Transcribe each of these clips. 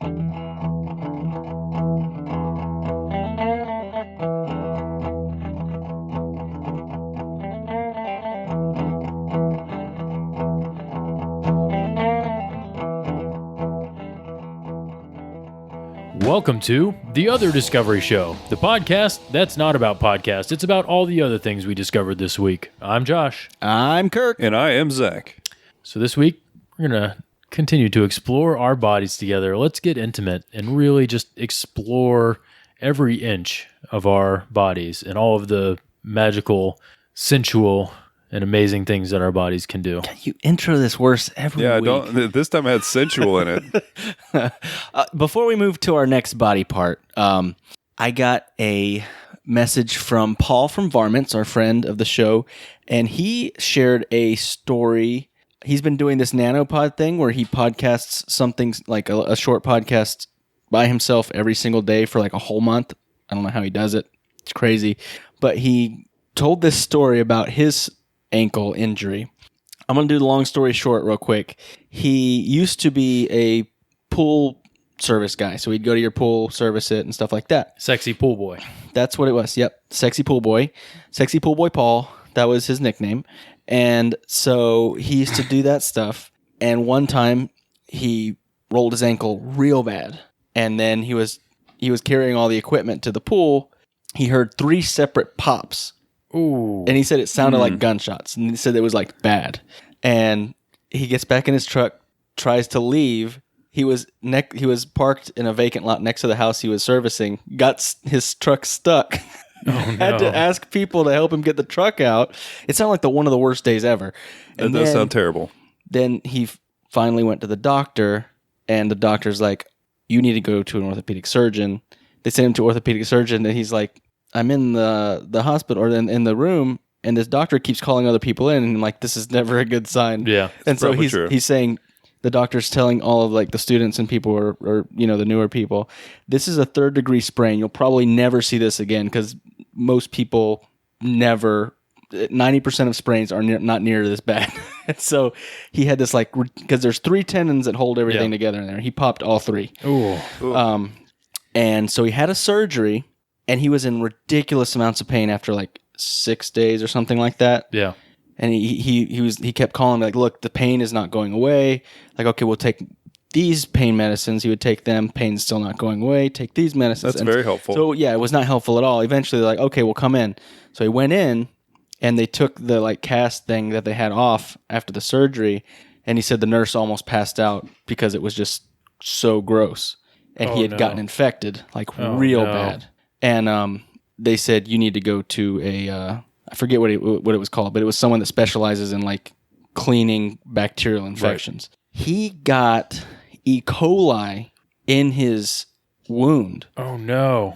Welcome to The Other Discovery Show, the podcast that's not about podcasts. It's about all the other things we discovered this week. I'm Josh. I'm Kirk. And I am Zach. So this week, we're going to continue to explore our bodies together. Let's get intimate and really just explore every inch of our bodies and all of the magical, sensual, and amazing things that our bodies can do. You intro this worse every week. This time I had sensual in it. Before we move to our next body part, I got a message from Paul from Varmints, our friend of the show, and he shared a story. He's been doing this nanopod thing where he podcasts something like a short podcast by himself every single day for like a whole month. I don't know how he does it. It's crazy. But he told this story about his ankle injury. I'm going to do the long story short real quick. He used to be a pool service guy. So he'd go to your pool, service it, and stuff like that. Sexy pool boy. That's what it was. Yep. Sexy pool boy. Sexy pool boy Paul. That was his nickname. And so he used to do that stuff. And one time he rolled his ankle real bad. And then he was carrying all the equipment to the pool. He heard 3 separate pops. Ooh. And he said it sounded like gunshots. And he said it was like bad. And he gets back in his truck, tries to leave. He was parked in a vacant lot next to the house he was servicing, got his truck stuck. Oh, no. Had to ask people to help him get the truck out. It sounded like one of the worst days ever. That does sound terrible. Then he finally went to the doctor, and the doctor's like, you need to go to an orthopedic surgeon. They sent him to an orthopedic surgeon, and he's like, I'm in the hospital or in the room, and this doctor keeps calling other people in, and I'm like, this is never a good sign. Yeah. And so he's saying, the doctor's telling all of like the students and people or the newer people, this is a 3rd-degree sprain. You'll probably never see this again because most people never, 90% of sprains are not near this bad. And so he had this like, because there's 3 tendons that hold everything together in there. He popped all 3. Ooh. And so he had a surgery, and he was in ridiculous amounts of pain after like 6 days or something like that. Yeah. And he kept calling me like, look, the pain is not going away. Like, okay, we'll take these pain medicines. He would take them. Pain's still not going away. Take these medicines. That's very helpful. So yeah, it was not helpful at all. Eventually, they're like, okay, we'll come in. So he went in, and they took the like cast thing that they had off after the surgery. And he said the nurse almost passed out because it was just so gross. And he had gotten infected like real bad. And they said, you need to go to a... I forget what it was called, but it was someone that specializes in like cleaning bacterial infections. Right. He got E. coli in his wound. Oh no.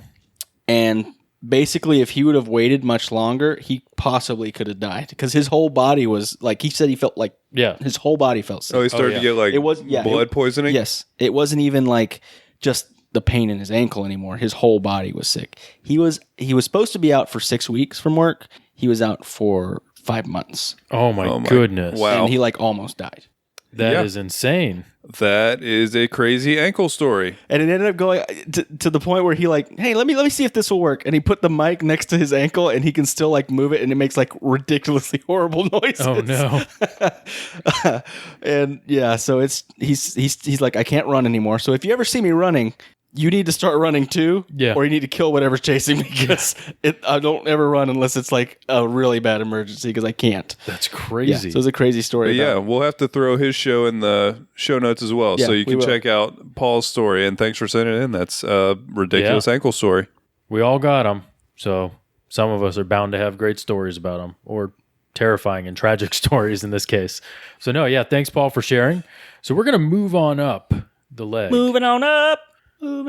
And basically if he would have waited much longer, he possibly could have died because his whole body was like, he said he felt like his whole body felt sick. Oh, he started to get like blood poisoning? Yes. It wasn't even like just the pain in his ankle anymore. His whole body was sick. He was supposed to be out for 6 weeks from work. He was out for 5 months. Oh my goodness. Wow. And he like almost died. That is insane. That is a crazy ankle story. And it ended up going to the point where he like, hey, let me see if this will work. And he put the mic next to his ankle, and he can still like move it, and it makes like ridiculously horrible noises. Oh no. And yeah, so he's like, I can't run anymore. So if you ever see me running, you need to start running too, or you need to kill whatever's chasing me because I don't ever run unless it's like a really bad emergency because I can't. That's crazy. Yeah, so it's a crazy story. Yeah, we'll have to throw his show in the show notes as well, so you can check out Paul's story. And thanks for sending it in. That's a ridiculous ankle story. We all got them, so some of us are bound to have great stories about them, or terrifying and tragic stories in this case. So no, thanks Paul for sharing. So we're going to move on up the leg. Moving on up.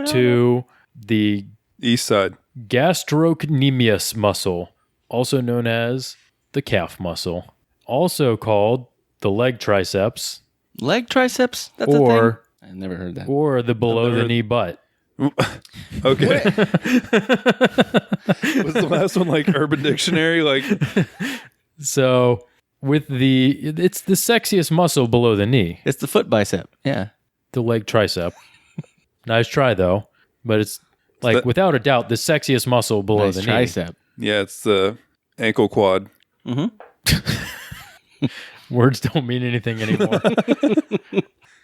To the east side gastrocnemius muscle, also known as the calf muscle, also called the leg triceps. Leg triceps? That's a thing? I've never heard that. Or the below the knee butt. Okay. Was the last one like Urban Dictionary? Like, so with it's the sexiest muscle below the knee. It's the foot bicep. Yeah. The leg tricep. Nice try, though. But it's like, without a doubt, the sexiest muscle below the knee. Tricep. Yeah, it's the ankle quad. Words don't mean anything anymore.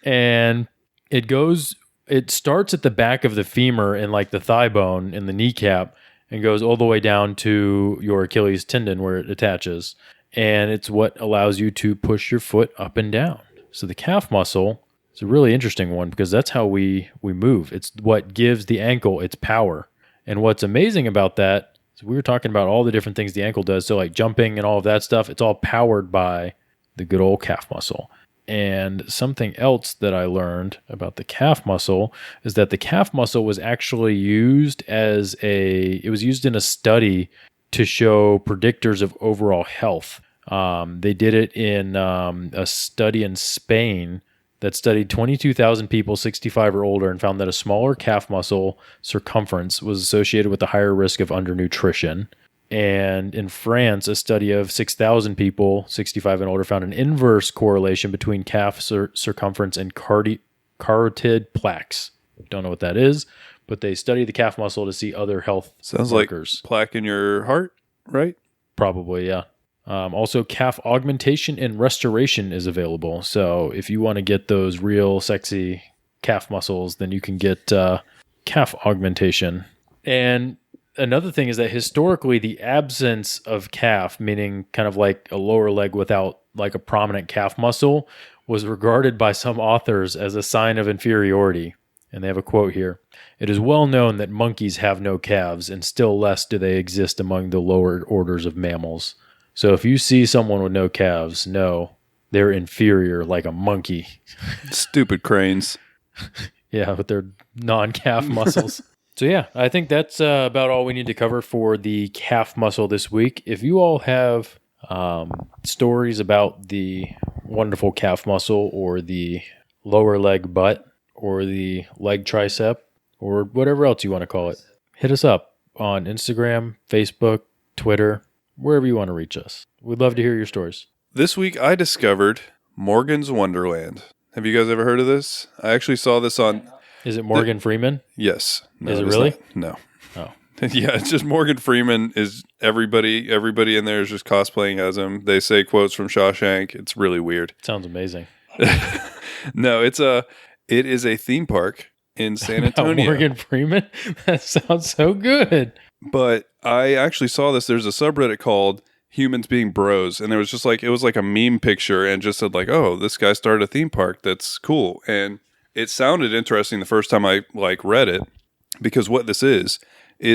And it starts at the back of the femur and like the thigh bone and the kneecap and goes all the way down to your Achilles tendon where it attaches. And it's what allows you to push your foot up and down. So the calf muscle is a really interesting one because that's how we move. It's what gives the ankle its power. And what's amazing about that is we were talking about all the different things the ankle does. So like jumping and all of that stuff, it's all powered by the good old calf muscle. And something else that I learned about the calf muscle is that the calf muscle was actually used it was used in a study to show predictors of overall health. They did it in a study in Spain that studied 22,000 people 65 or older and found that a smaller calf muscle circumference was associated with a higher risk of undernutrition. And in France, a study of 6,000 people 65 and older found an inverse correlation between calf circumference and carotid plaques. Don't know what that is, but they study the calf muscle to see other health markers. Like plaque in your heart, right? Probably, yeah. Also, calf augmentation and restoration is available. So if you want to get those real sexy calf muscles, then you can get calf augmentation. And another thing is that historically, the absence of calf, meaning kind of like a lower leg without like a prominent calf muscle, was regarded by some authors as a sign of inferiority. And they have a quote here. It is well known that monkeys have no calves, and still less do they exist among the lower orders of mammals. So if you see someone with no calves, no, they're inferior like a monkey. Stupid cranes. Yeah, with their non-calf muscles. So yeah, I think that's about all we need to cover for the calf muscle this week. If you all have stories about the wonderful calf muscle or the lower leg butt or the leg tricep or whatever else you want to call it, hit us up on Instagram, Facebook, Twitter, wherever you want to reach us. We'd love to hear your stories. This week I discovered Morgan's Wonderland. Have you guys ever heard of this? I actually saw this on... Is it Morgan Freeman? Yes. No, is it really? No. Oh. Yeah, it's just Morgan Freeman is everybody in there is just cosplaying as him. They say quotes from Shawshank. It's really weird. Sounds amazing. No, it is a theme park in San Antonio. Morgan Freeman? That sounds so good. But I actually saw this. There's a subreddit called Humans Being Bros, and there was just like, it was like a meme picture and just said like, oh, this guy started a theme park. That's cool. And it sounded interesting the first time I like read it, because what this is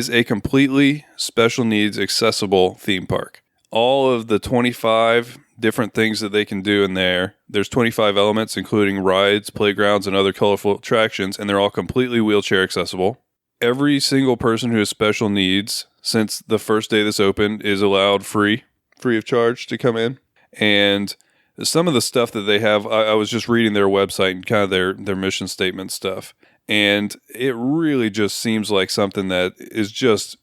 a completely special needs accessible theme park. All of the 25 different things that they can do in there's 25 elements, including rides, playgrounds, and other colorful attractions, and they're all completely wheelchair accessible. Every single person who has special needs, since the first day this opened, is allowed free of charge to come in. And some of the stuff that they have, I was just reading their website and kind of their mission statement stuff. And it really just seems like something that is just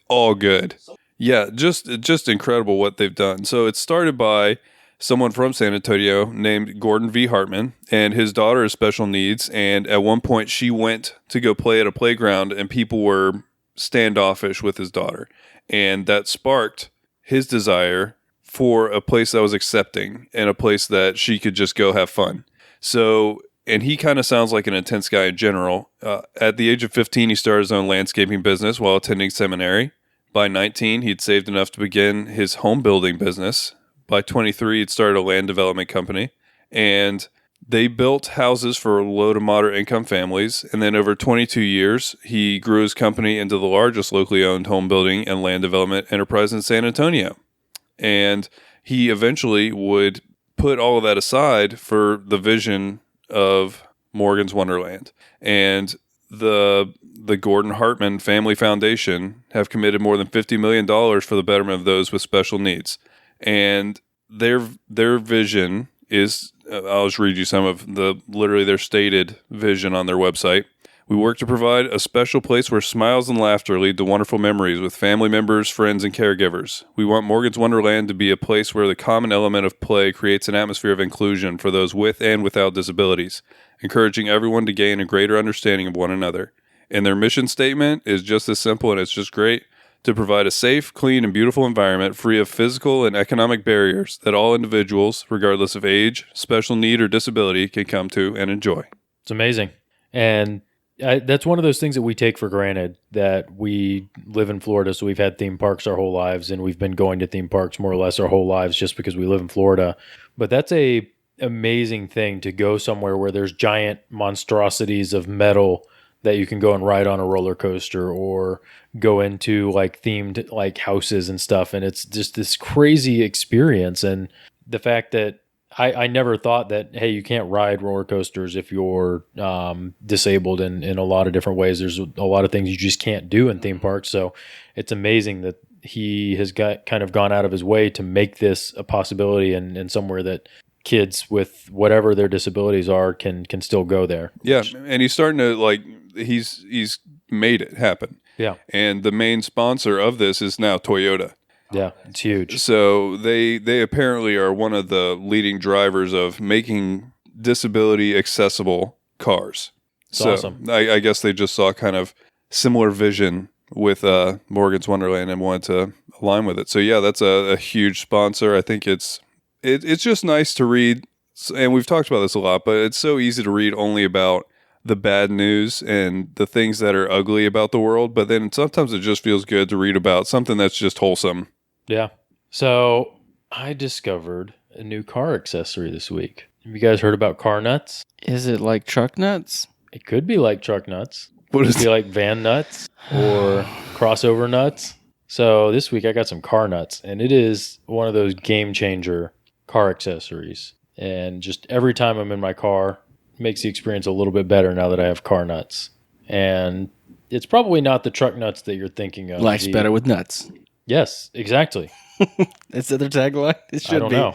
all good. Yeah, just incredible what they've done. So it started by someone from San Antonio named Gordon V. Hartman, and his daughter has special needs. And at one point she went to go play at a playground and people were standoffish with his daughter. And that sparked his desire for a place that was accepting and a place that she could just go have fun. So, and he kind of sounds like an intense guy in general. At the age of 15, he started his own landscaping business while attending seminary. By 19, he'd saved enough to begin his home building business. By 23, he'd started a land development company, and they built houses for low to moderate income families. And then over 22 years, he grew his company into the largest locally owned home building and land development enterprise in San Antonio. And he eventually would put all of that aside for the vision of Morgan's Wonderland. And the Gordon Hartman Family Foundation have committed more than $50 million for the betterment of those with special needs. And their vision is, I'll just read you some of their stated vision on their website. We work to provide a special place where smiles and laughter lead to wonderful memories with family members, friends, and caregivers. We want Morgan's Wonderland to be a place where the common element of play creates an atmosphere of inclusion for those with and without disabilities, encouraging everyone to gain a greater understanding of one another. And their mission statement is just as simple, and it's just great: to provide a safe, clean, and beautiful environment free of physical and economic barriers that all individuals, regardless of age, special need, or disability, can come to and enjoy. It's amazing. And that's one of those things that we take for granted, that we live in Florida, so we've had theme parks our whole lives, and we've been going to theme parks more or less our whole lives just because we live in Florida. But that's a amazing thing to go somewhere where there's giant monstrosities of metal that you can go and ride on a roller coaster, or go into like themed like houses and stuff. And it's just this crazy experience. And the fact that I never thought that, hey, you can't ride roller coasters if you're disabled in a lot of different ways. There's a lot of things you just can't do in theme parks. So it's amazing that he has kind of gone out of his way to make this a possibility, and somewhere that kids with whatever their disabilities are can still go there. Yeah, and he's starting to he's made it happen. Yeah. And the main sponsor of this is now Toyota. Yeah, it's huge. So they apparently are one of the leading drivers of making disability accessible cars. It's awesome. I guess they just saw kind of similar vision with Morgan's Wonderland and wanted to align with it. So yeah, that's a huge sponsor. I think it's just nice to read, and we've talked about this a lot, but it's so easy to read only about the bad news and the things that are ugly about the world, but then sometimes it just feels good to read about something that's just wholesome. Yeah. So I discovered a new car accessory this week. Have you guys heard about car nuts? Is it like truck nuts? It could be like truck nuts. What It is could be like van nuts or crossover nuts. So this week I got some car nuts, and it is one of those game changer car accessories. And just every time I'm in my car, it makes the experience a little bit better now that I have car nuts. And it's probably not the truck nuts that you're thinking of. Life's better with nuts. Yes, exactly. Is that their tagline? It should I don't know.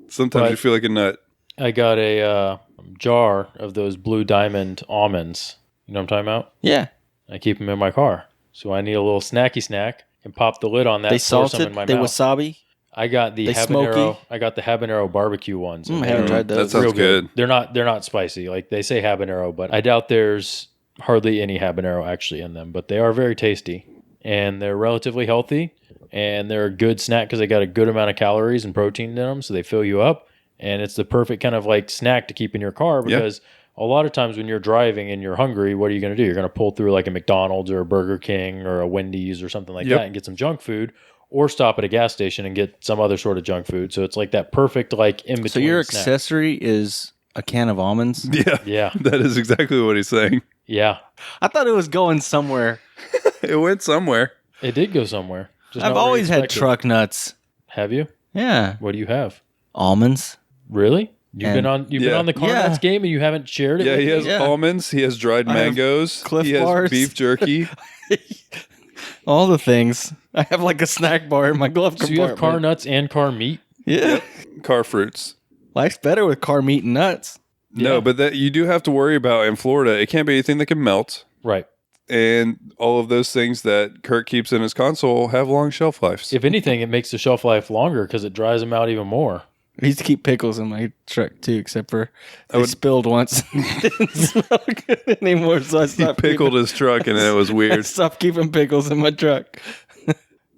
Sometimes But- you feel like a nut. I got a jar of those Blue Diamond almonds. You know what I'm talking about? Yeah. I keep them in my car. So I need a little snacky snack and pop the lid on that. They pour some salted. in my They mouth. wasabi. I got the they habanero. smoky? I got the habanero barbecue ones. I haven't tried That those. sounds Real good. They're not spicy. Like they say habanero, but I doubt there's hardly any habanero actually in them. But they are very tasty, and they're relatively healthy, and they're a good snack because they got a good amount of calories and protein in them, so they fill you up. And it's the perfect kind of like snack to keep in your car, because a lot of times when you're driving and you're hungry, what are you going to do? You're going to pull through like a McDonald's or a Burger King or a Wendy's or something like that and get some junk food, or stop at a gas station and get some other sort of junk food. So it's like that perfect like in between. So your snack. accessory is a can of almonds? Yeah. Yeah. That is exactly what he's saying. Yeah. I thought it was going somewhere. It went somewhere. It did go somewhere. Just I've not where you always had expected. truck nuts. Have you? Yeah. What do you have? Almonds. Really? You've And- been on the car Yeah. nuts game and you haven't shared it? Yeah, with he me? has Yeah. almonds. He has dried I have mangoes. Cliff he has Bars. beef jerky. All the things. I have like a snack bar in my glove So compartment. you have car nuts and car meat? Yeah. Car fruits. Life's better with car meat and nuts. No, Yeah. but that you do have to worry about in Florida. It can't be anything that can melt. Right. And all of those things that Kirk keeps in his console have long shelf lives. If anything, it makes the shelf life longer because it dries them out even more. I used to keep pickles in my truck too, except for they would- spilled once. Didn't smell good anymore, so I He stopped pickled his truck and it was I weird. stopped keeping pickles in my truck.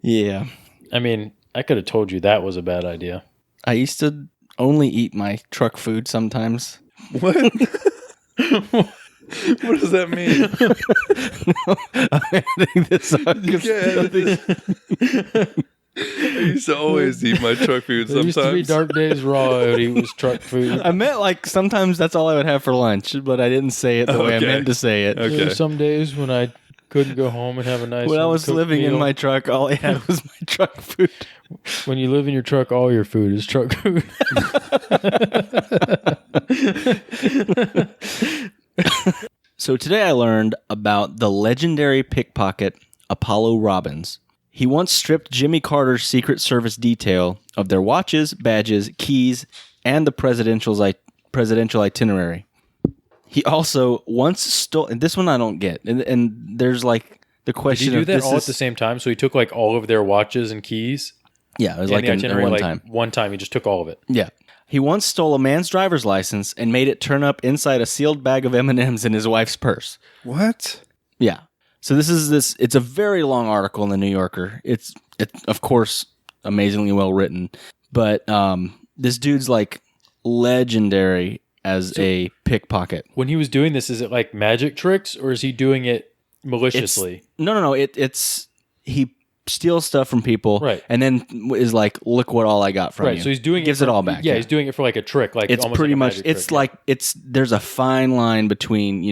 Yeah. I mean, I could have told you that was a bad idea. I used to only eat my truck food sometimes. What? What does that mean? I'm editing this out 'cause I used to always eat my truck food There used to be sometimes. dark days raw. I would eat was truck food. I meant like sometimes that's all I would have for lunch, but I didn't say it the way I Okay. meant to say it. Okay. There were some days when I couldn't go home and have a nice When I was home-cooked living in meal. my truck, all I had was my truck food. When you live in your truck, all your food is truck food. So today I learned about the legendary pickpocket Apollo Robbins. He once stripped Jimmy Carter's Secret Service detail of their watches, badges, keys, and the presidential itinerary. He also once stole, and this one I don't get, and there's like the Did he question do of that this all is, at the same time? So he took like all of their watches and keys? yeah, it was And like the in itinerary, one like, time. one time he just took all of it. Yeah. He once stole a man's driver's license and made it turn up inside a sealed bag of M&Ms in his wife's purse. What? Yeah. So it's a very long article in the New Yorker. It's of course amazingly well written, but this dude's like legendary as a pickpocket. When he was doing this, is it like magic tricks or is he doing it maliciously? No. It's he steals stuff from people, Right. and then is like, look what all I got from you. Right, so he's doing gives it it all back. Yeah, he's doing it for like a trick, like It's almost pretty like a much magic it's trick, like there's a fine line between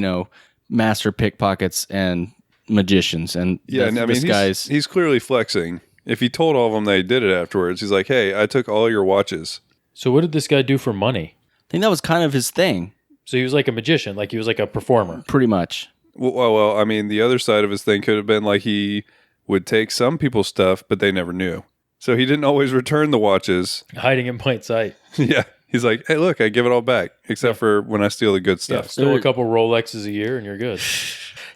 master pickpockets and magicians, and Yeah, and I mean, this guy's he's clearly flexing. If he told all of them that he did it afterwards, he's like, hey, I took all your watches. So what did this guy do for money? I think that was kind of his thing, So he was like a magician, like he was like a performer. pretty much. Well, I mean, the other side of his thing could have been like he would take some people's stuff, but they never knew. So he didn't always return the watches. Hiding in plain sight. Yeah. He's like, hey, look, I give it all back, except for when I steal the good Yeah, stuff. steal a couple Rolexes a year and you're good.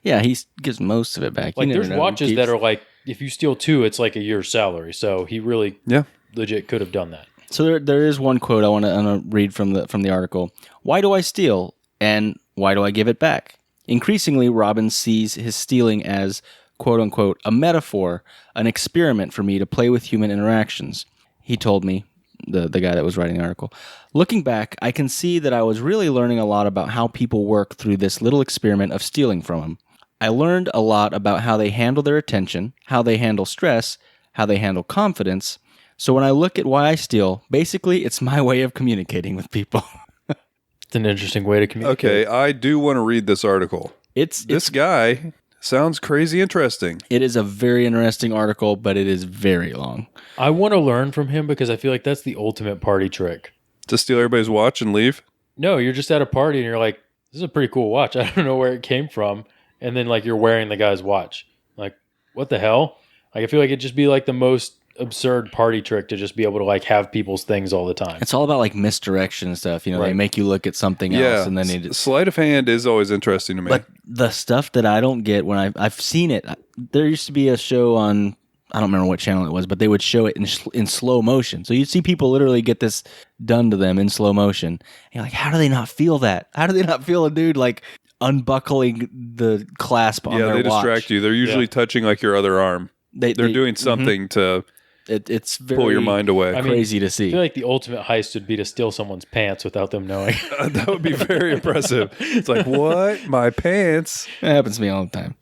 Yeah, he gives most of it back. Like You never there's know. He watches keeps- that are like, if you steal two, it's like a year's salary. So he really Yeah. legit could have done that. So there is one quote I want to read from the article. Why do I steal, and why do I give it back? Increasingly, Robin sees his stealing as, quote unquote, a metaphor, an experiment for me to play with human interactions. He told me, the guy that was writing the article. Looking back, I can see that I was really learning a lot about how people work through this little experiment of stealing from them. I learned a lot about how they handle their attention, how they handle stress, how they handle confidence. So when I look at why I steal, basically it's my way of communicating with people. It's an interesting way to communicate. Okay, I do want to read this article. This guy sounds crazy interesting. It is a very interesting article, but it is very long. I want to learn from him because I feel like that's the ultimate party trick. To steal everybody's watch and leave? No, you're just at a party and you're like, this is a pretty cool watch. I don't know where it came from. And then like you're wearing the guy's watch. Like, what the hell? Like I feel like it'd just be like the most absurd party trick to just be able to like have people's things all the time. It's all about like misdirection and stuff. They Right. make you look at something Yeah. else, and then they just... Sleight of hand is always interesting to me. But the stuff that I don't get when I've seen it, there used to be a show on, I don't remember what channel it was, but they would show it in slow motion. So you'd see people literally get this done to them in slow motion. And you're like, how do they not feel that? How do they not feel a dude like unbuckling the clasp on their they watch? distract you. They're usually touching like your other arm. They're doing something to It's very pull your mind away. I mean, crazy to I see. feel like the ultimate heist would be to steal someone's pants without them knowing. That would be very impressive. It's like, what? My pants. It happens to me all the time.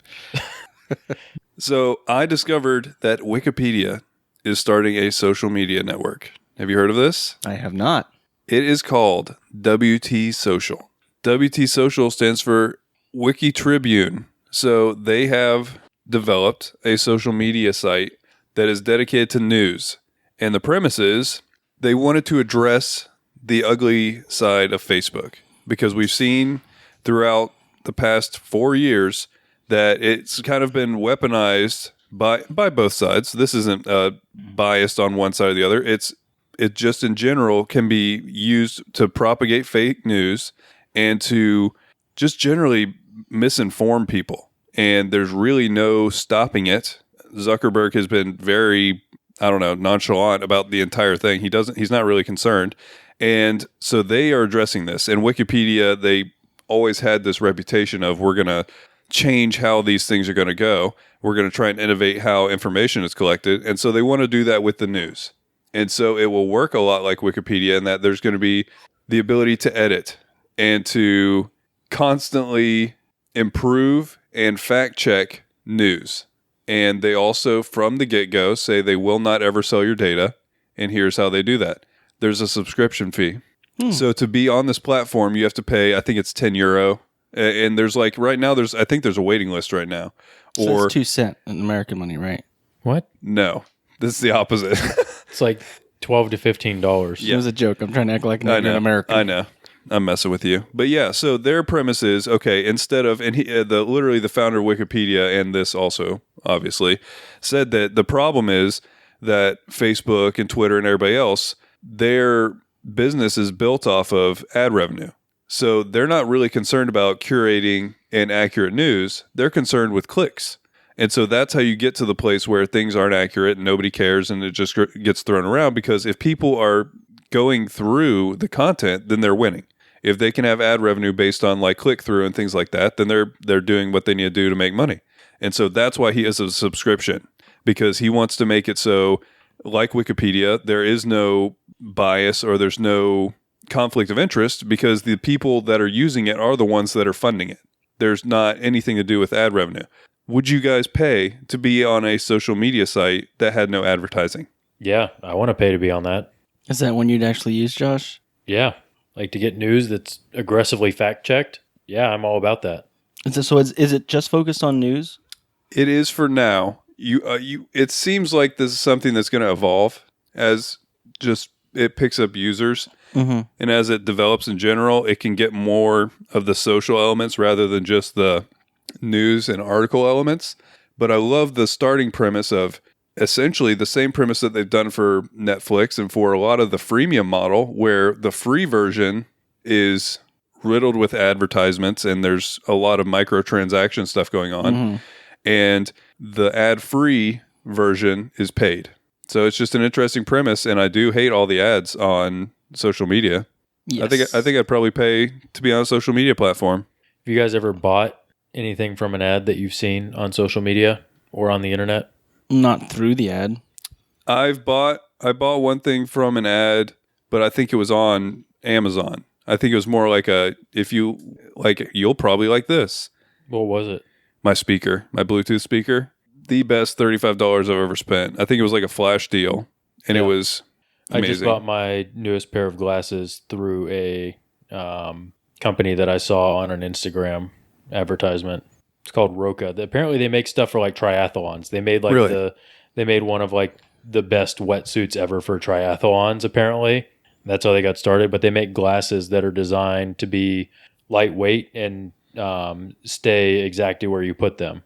So I discovered that Wikipedia is starting a social media network. Have you heard of this? I have not. It is called WT Social. WT Social stands for Wiki Tribune. So they have developed a social media site that is dedicated to news. And the premise is they wanted to address the ugly side of Facebook because we've seen throughout the past 4 years that it's kind of been weaponized by both sides. This isn't biased on one side or the other. It just in general can be used to propagate fake news and to just generally misinform people. And there's really no stopping it. Zuckerberg has been very, nonchalant about the entire thing. He's not really concerned. And so they are addressing this. And Wikipedia, they always had this reputation of we're going to change how these things are going to go. We're going to try and innovate how information is collected. And so they want to do that with the news. And so it will work a lot like Wikipedia in that there's going to be the ability to edit and to constantly improve and fact check news. And they also, from the get-go, say they will not ever sell your data. And here's how they do that. There's a subscription fee. So to be on this platform, you have to pay, I think it's €10. And there's like, right now, I think there's a waiting list right now. So Or it's 2 cents in American money, right? What? no, this is the opposite. It's like $12 to $15. It was a joke. I'm trying to act like an ignorant American. I know. I'm messing with you. But yeah, so their premise is, okay, instead of, and literally the founder of Wikipedia, and this also, obviously, said that the problem is that Facebook and Twitter and everybody else, their business is built off of ad revenue. So they're not really concerned about curating and accurate news. They're concerned with clicks. And so that's how you get to the place where things aren't accurate and nobody cares and it just gets thrown around, because if people are going through the content, then they're winning. If they can have ad revenue based on like click through and things like that, then they're doing what they need to do to make money. And so that's why he has a subscription, because he wants to make it so, like Wikipedia, there is no bias or there's no conflict of interest, because the people that are using it are the ones that are funding it. There's not anything to do with ad revenue. Would you guys pay to be on a social media site that had no advertising? Yeah, I want to pay to be on that. Is that one you'd actually use, Josh? Yeah, like to get news that's aggressively fact-checked. Yeah, I'm all about that. Is it just focused on news? It is for now. It seems like this is something that's going to evolve as just it picks up users. Mm-hmm. And as it develops in general, it can get more of the social elements rather than just the news and article elements. But I love the starting premise of essentially the same premise that they've done for Netflix and for a lot of the freemium model, where the free version is riddled with advertisements and there's a lot of microtransaction stuff going on. Mm-hmm. And the ad-free version is paid. So it's just an interesting premise, and I do hate all the ads on social media. Yes. I think I'd probably pay to be on a social media platform. Have you guys ever bought anything from an ad that you've seen on social media or on the internet? Not through the ad. I bought one thing from an ad, but I think it was on Amazon. I think it was more like you'll probably like this. What was it? My speaker, my Bluetooth speaker. The best $35 I've ever spent. I think it was like a flash deal, and It was amazing. I just bought my newest pair of glasses through a company that I saw on an Instagram advertisement. It's called Roka. Apparently, they make stuff for like triathlons. They made they made one of like the best wetsuits ever for triathlons. Apparently, that's how they got started. But they make glasses that are designed to be lightweight and stay exactly where you put them.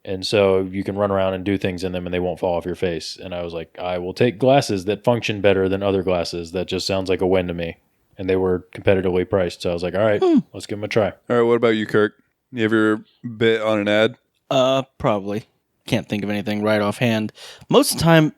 And so you can run around and do things in them and they won't fall off your face. And I was like, I will take glasses that function better than other glasses. That just sounds like a win to me. And they were competitively priced. So I was like, all right, let's give them a try. All right, what about you, Kirk? You ever bit on an ad? Probably. Can't think of anything right offhand. Most of the time,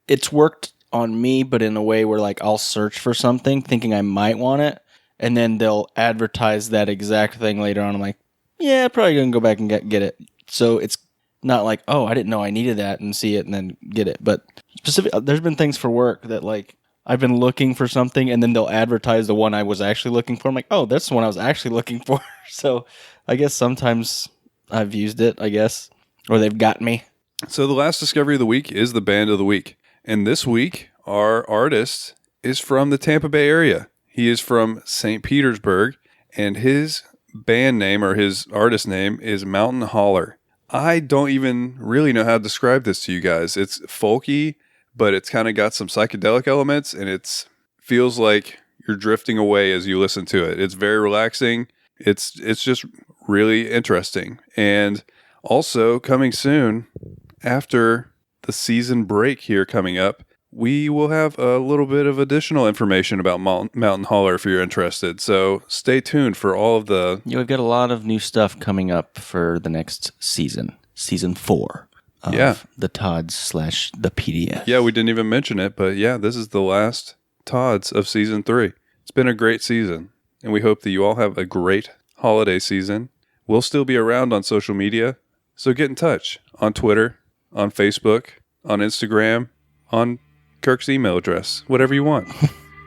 it's worked on me, but in a way where like I'll search for something thinking I might want it. And then they'll advertise that exact thing later on. I'm like, yeah, probably going to go back and get it. So it's not like, oh, I didn't know I needed that and see it and then get it. But there's been things for work that like I've been looking for something and then they'll advertise the one I was actually looking for. I'm like, oh, that's the one I was actually looking for. So I guess sometimes I've used it, I guess, or they've got me. So the last discovery of the week is the band of the week. And this week, our artist is from the Tampa Bay area. He is from St. Petersburg, and his band name or his artist name is Mountain Holler. I don't even really know how to describe this to you guys. It's folky, but it's kind of got some psychedelic elements, and it feels like you're drifting away as you listen to it. It's very relaxing. It's just really interesting. And also coming soon, after the season break here coming up, we will have a little bit of additional information about Mountain Holler if you're interested. So stay tuned for all of the... Yeah, we've got a lot of new stuff coming up for the next season. Season 4 of the TODS / the PDF. Yeah, we didn't even mention it, but yeah, this is the last TODS of Season 3. It's been a great season, and we hope that you all have a great holiday season. We'll still be around on social media, so get in touch on Twitter, on Facebook, on Instagram, on Kirk's email address, whatever you want.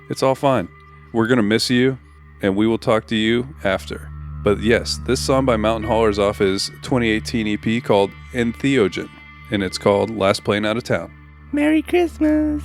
It's all fine. We're going to miss you, and we will talk to you after. But yes, this song by Mountain Holler is off his 2018 EP called Entheogen, and it's called Last Plane Out of Town. Merry Christmas!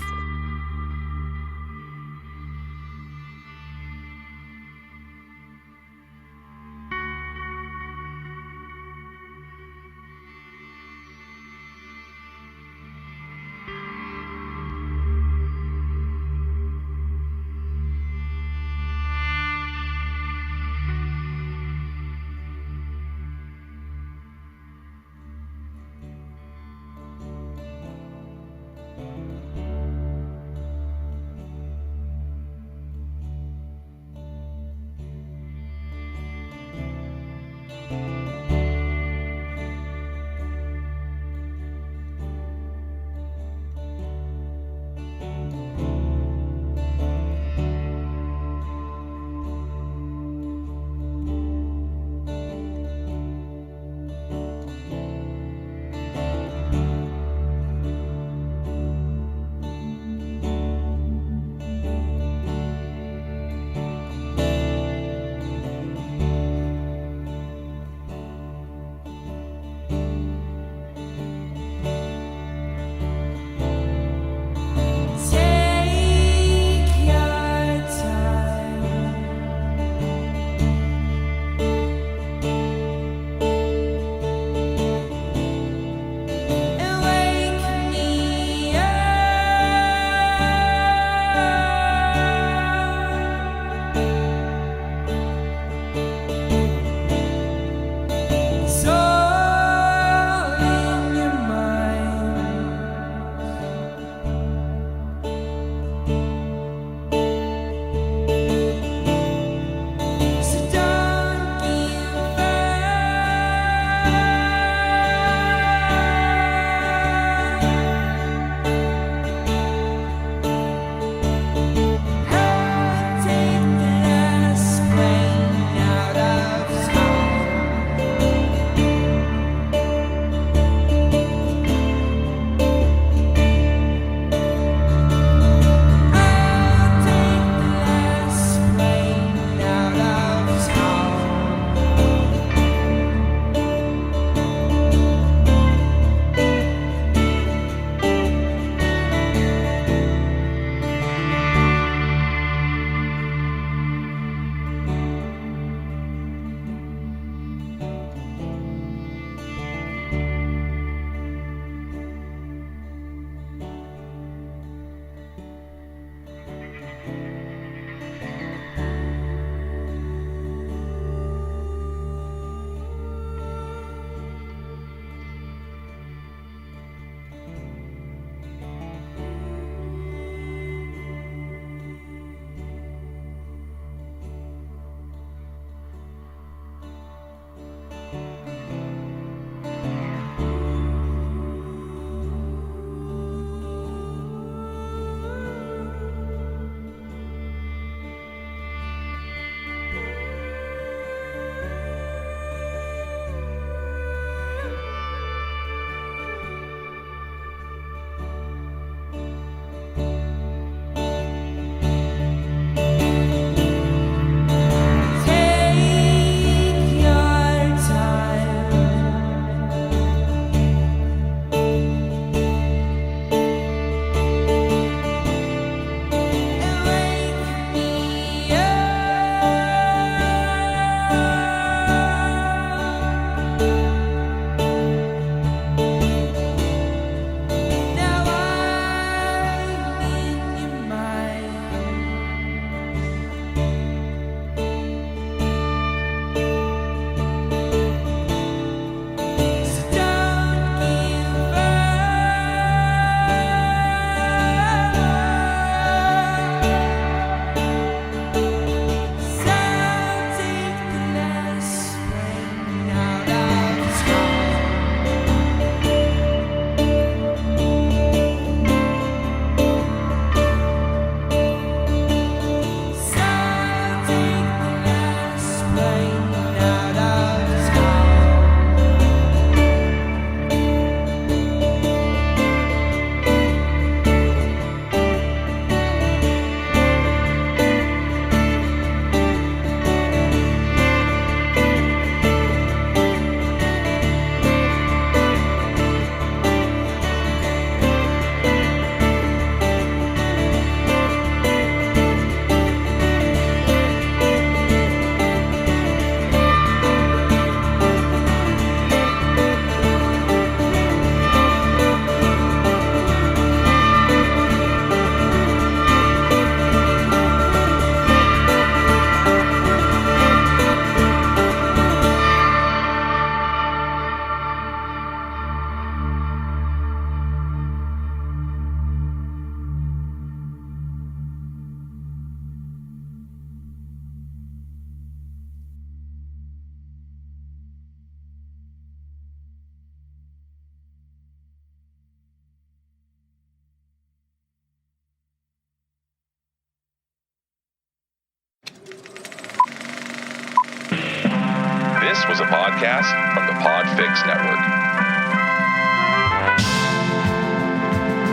was a podcast from the Podfix Network.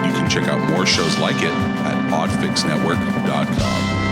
You can check out more shows like it at podfixnetwork.com.